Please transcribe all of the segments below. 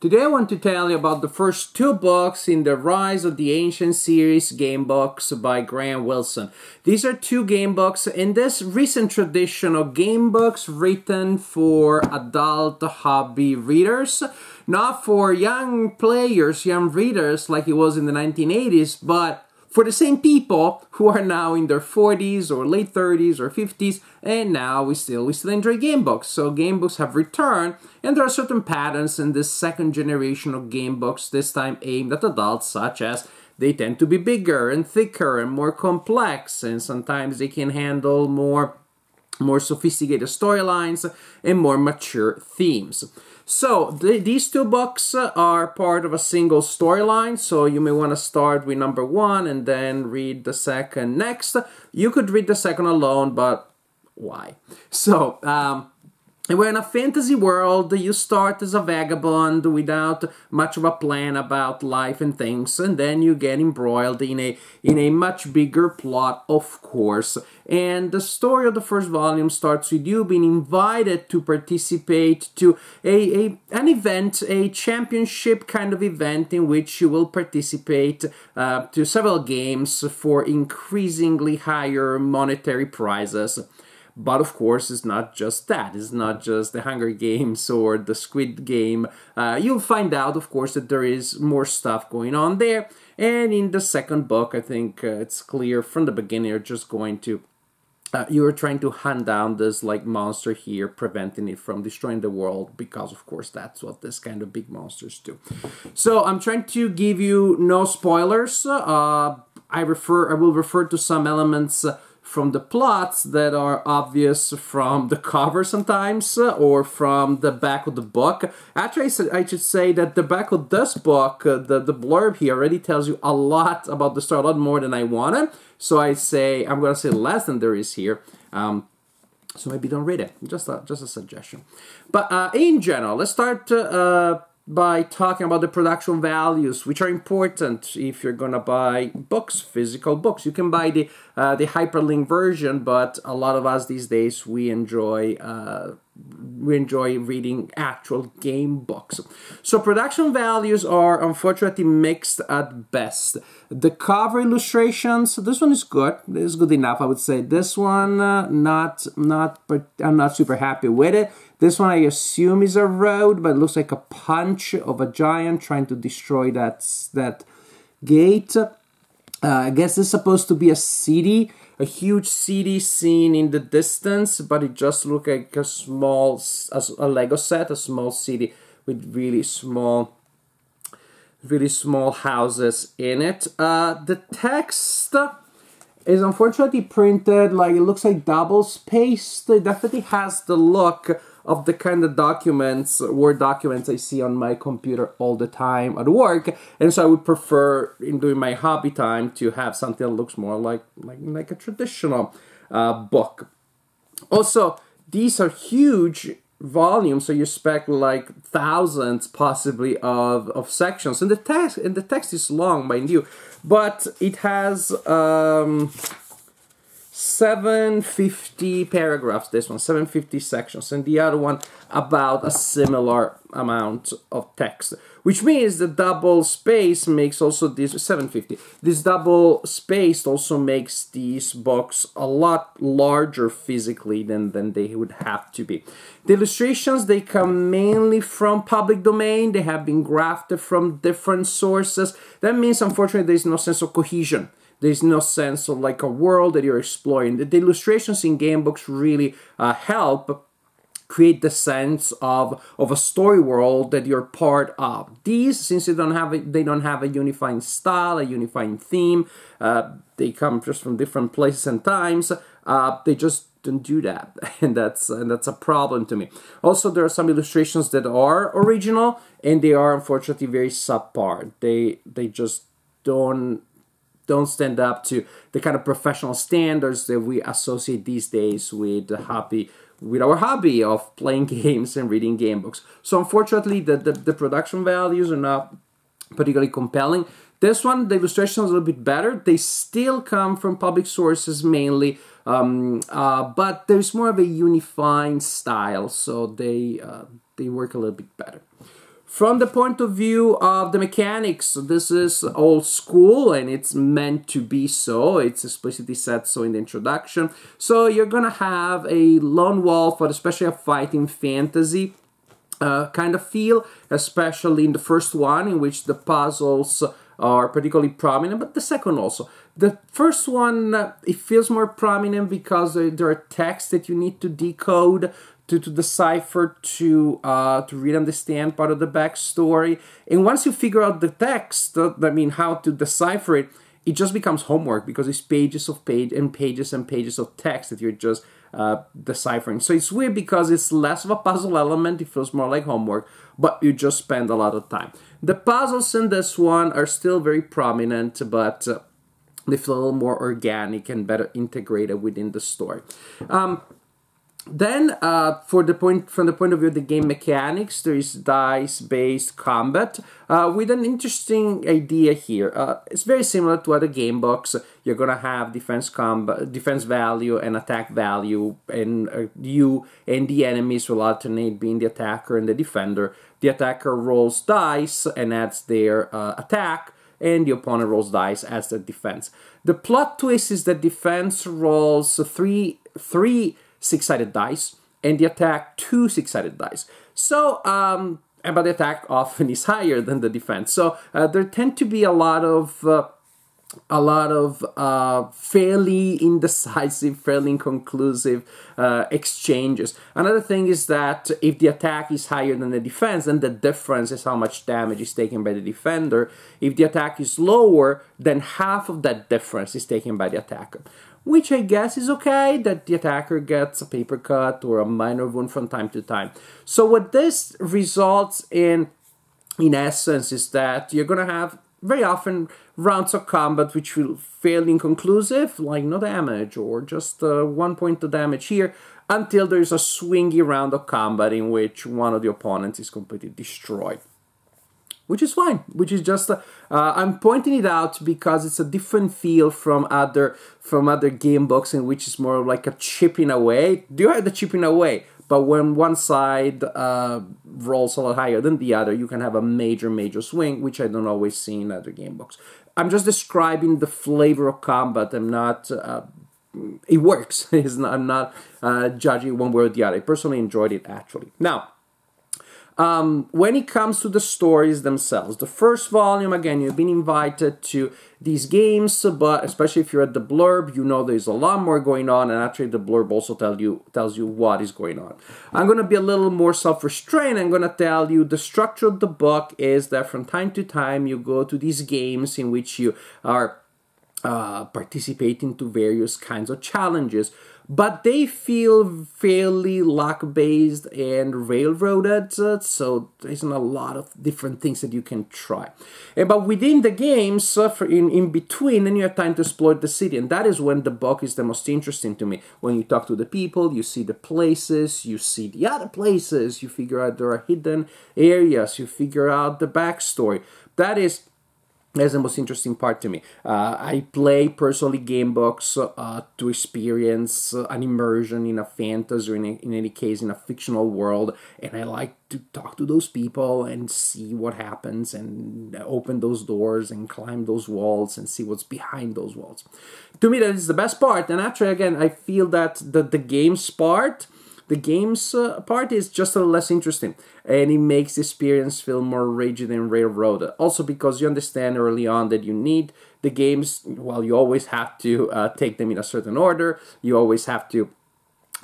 Today I want to tell you about the first two books in the Rise of the Ancient series, Gamebooks by Graham Wilson. These are two gamebooks in this recent tradition of gamebooks written for adult hobby readers, not for young players, young readers like it was in the 1980s, but for the same people who are now in their 40s or late 30s or 50s, and now we still enjoy gamebooks. So gamebooks have returned, and there are certain patterns in this second generation of gamebooks, this time aimed at adults, such as they tend to be bigger and thicker and more complex, and sometimes they can handle more sophisticated storylines and more mature themes. So these two books are part of a single storyline, so you may want to start with number one and then read the second next. You could read the second alone, but why? So, we're in a fantasy world. You start as a vagabond without much of a plan about life and things, and then you get embroiled in a much bigger plot, of course. And the story of the first volume starts with you being invited to participate to an event, a championship kind of event in which you will participate to several games for increasingly higher monetary prizes. But of course, it's not just that. It's not just the Hunger Games or the Squid Game. You'll find out, of course, that there is more stuff going on there. And in the second book, I think it's clear from the beginning, you're just going to... you're trying to hunt down this like monster here, preventing it from destroying the world, because of course that's what this kind of big monsters do. So I'm trying to give you no spoilers. I will refer to some elements from the plots that are obvious from the cover sometimes, or from the back of the book. Actually, I should say that the back of this book, the blurb here already tells you a lot about the story, a lot more than I wanted. So I'm going to say less than there is here. So maybe don't read it. Just a suggestion. But in general, let's start by talking about the production values, which are important if you're gonna buy books, physical books. You can buy the hyperlink version, but a lot of us these days we enjoy reading actual game books. So production values are unfortunately mixed at best. The cover illustrations, this one is good. This is good enough, I would say. This one, I'm not super happy with it. This one I assume is a road, but it looks like a punch of a giant trying to destroy that gate. I guess it's supposed to be a city, a huge city seen in the distance, but it just looks like a Lego set, a small city with really small houses in it. The text is unfortunately printed like it looks like double-spaced. It definitely has the look of the kind of documents, Word documents I see on my computer all the time at work, and so I would prefer, in doing my hobby time, to have something that looks more like a traditional book. Also, these are huge volumes, so you expect like thousands, possibly, of sections, and the text is long, mind you, but it has 750 paragraphs, this one, 750 sections, and the other one about a similar amount of text, which means the double space makes also this 750. This double space also makes these books a lot larger physically than they would have to be. The illustrations, they come mainly from public domain. They have been grafted from different sources. That means, unfortunately, there's no sense of cohesion. There's no sense of like a world that you're exploring. The illustrations in game books really help create the sense of a story world that you're part of. These, since they don't have a unifying style, a unifying theme, they come just from different places and times. They just don't do that, and that's a problem to me. Also, there are some illustrations that are original, and they are unfortunately very subpar. They just don't stand up to the kind of professional standards that we associate these days with our hobby of playing games and reading game books. So unfortunately, the production values are not particularly compelling. This one, the illustration is a little bit better. They still come from public sources mainly, but there's more of a unifying style, so they work a little bit better. From the point of view of the mechanics, this is old school and it's meant to be so. It's explicitly said so in the introduction. So you're gonna have a lone wolf, but especially a fighting fantasy kind of feel, especially in the first one, in which the puzzles are particularly prominent, but the second also. The first one, it feels more prominent because there are texts that you need to decode to decipher, to really understand part of the backstory. And once you figure out the text, I mean, how to decipher it, it just becomes homework because it's pages and pages of text that you're just deciphering. So it's weird because it's less of a puzzle element, it feels more like homework, but you just spend a lot of time. The puzzles in this one are still very prominent, but they feel a little more organic and better integrated within the story. Then, from the point of view of the game mechanics, there is dice-based combat with an interesting idea here. It's very similar to other game books. You're gonna have defense value and attack value, and you and the enemies will alternate being the attacker and the defender. The attacker rolls dice and adds their attack, and the opponent rolls dice as their defense. The plot twist is that defense rolls three six-sided dice, and the attack 2 six-sided dice. So, but the attack often is higher than the defense. So there tend to be a lot of fairly indecisive, fairly inconclusive exchanges. Another thing is that if the attack is higher than the defense, then the difference is how much damage is taken by the defender. If the attack is lower, then half of that difference is taken by the attacker, which I guess is okay, that the attacker gets a paper cut or a minor wound from time to time. So what this results in essence, is that you're going to have very often rounds of combat which will fairly inconclusive, like no damage or just 1 point of damage here, until there's a swingy round of combat in which one of the opponents is completely destroyed. Which is fine, which is just, I'm pointing it out because it's a different feel from other game books, in which it's more like a chipping away. You have the chipping away, but when one side rolls a lot higher than the other, you can have a major swing, which I don't always see in other game books. I'm just describing the flavor of combat. I'm not, it works. I'm not judging one way or the other. I personally enjoyed it, actually. Now, when it comes to the stories themselves, the first volume, again, you've been invited to these games, but especially if you're at the blurb, you know there's a lot more going on, and actually the blurb also tells you what is going on. I'm going to be a little more self-restrained. I'm going to tell you the structure of the book is that from time to time you go to these games in which you are participating to various kinds of challenges, but they feel fairly luck-based and railroaded, so there isn't a lot of different things that you can try. But within the games, in between, then you have time to explore the city, and that is when the book is the most interesting to me. When you talk to the people, you see the places, you see the other places, you figure out there are hidden areas, you figure out the backstory. That's the most interesting part to me. I play personally game books to experience an immersion in a fantasy, or in any case in a fictional world, and I like to talk to those people and see what happens and open those doors and climb those walls and see what's behind those walls. To me, that is the best part, and actually, again, I feel that the games part is just a little less interesting, and it makes the experience feel more rigid and railroaded. Also because you understand early on that you need the games, well, you always have to take them in a certain order, you always have to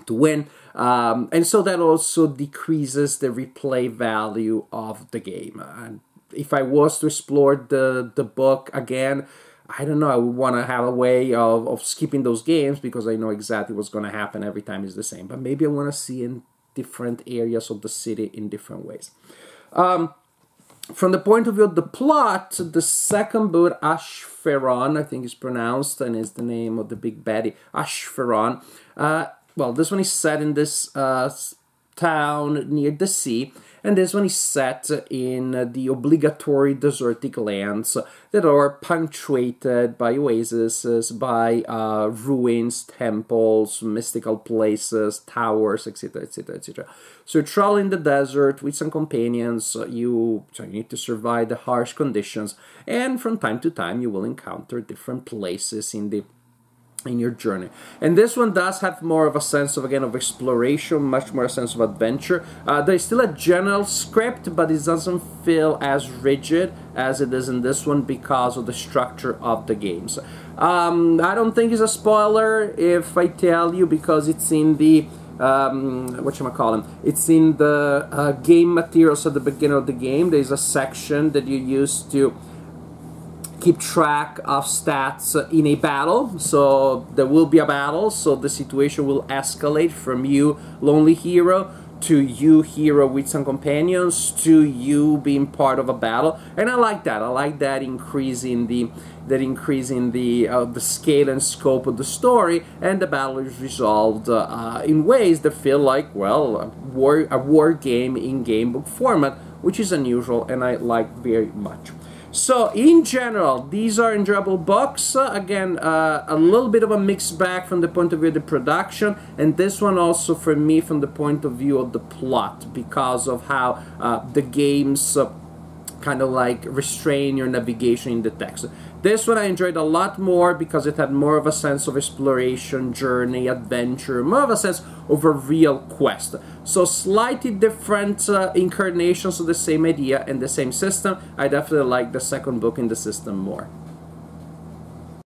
win, and so that also decreases the replay value of the game. And if I was to explore the book again, I don't know, I would want to have a way of skipping those games because I know exactly what's going to happen every time it's the same. But maybe I want to see in different areas of the city in different ways. From the point of view of the plot, the second book, Ashferon, I think is pronounced, and is the name of the big baddie, Ashferon. Well, this one is set in this town near the sea, and this one is set in the obligatory desertic lands that are punctuated by oases, by ruins, temples, mystical places, towers, etc., etc., etc. So you travel in the desert with some companions, you need to survive the harsh conditions, and from time to time you will encounter different places in your journey. And this one does have more of a sense of, again, of exploration, much more a sense of adventure. There's still a general script, but it doesn't feel as rigid as it is in this one because of the structure of the games. I don't think it's a spoiler if I tell you, because it's in the it's in the game materials at the beginning of the game. There's a section that you use to keep track of stats in a battle. So there will be a battle, so the situation will escalate from you, lonely hero, to you, hero with some companions, to you being part of a battle. And I like that. I like that increasing the scale and scope of the story, and the battle is resolved in ways that feel like, well, a war game in game book format, which is unusual and I like very much. So, in general, these are enjoyable books. Again, a little bit of a mixed bag from the point of view of the production, and this one also, for me, from the point of view of the plot, because of how the games kind of like restrain your navigation in the text. This one I enjoyed a lot more because it had more of a sense of exploration, journey, adventure, more of a sense of a real quest. So slightly different incarnations of the same idea and the same system. I definitely like the second book in the system more.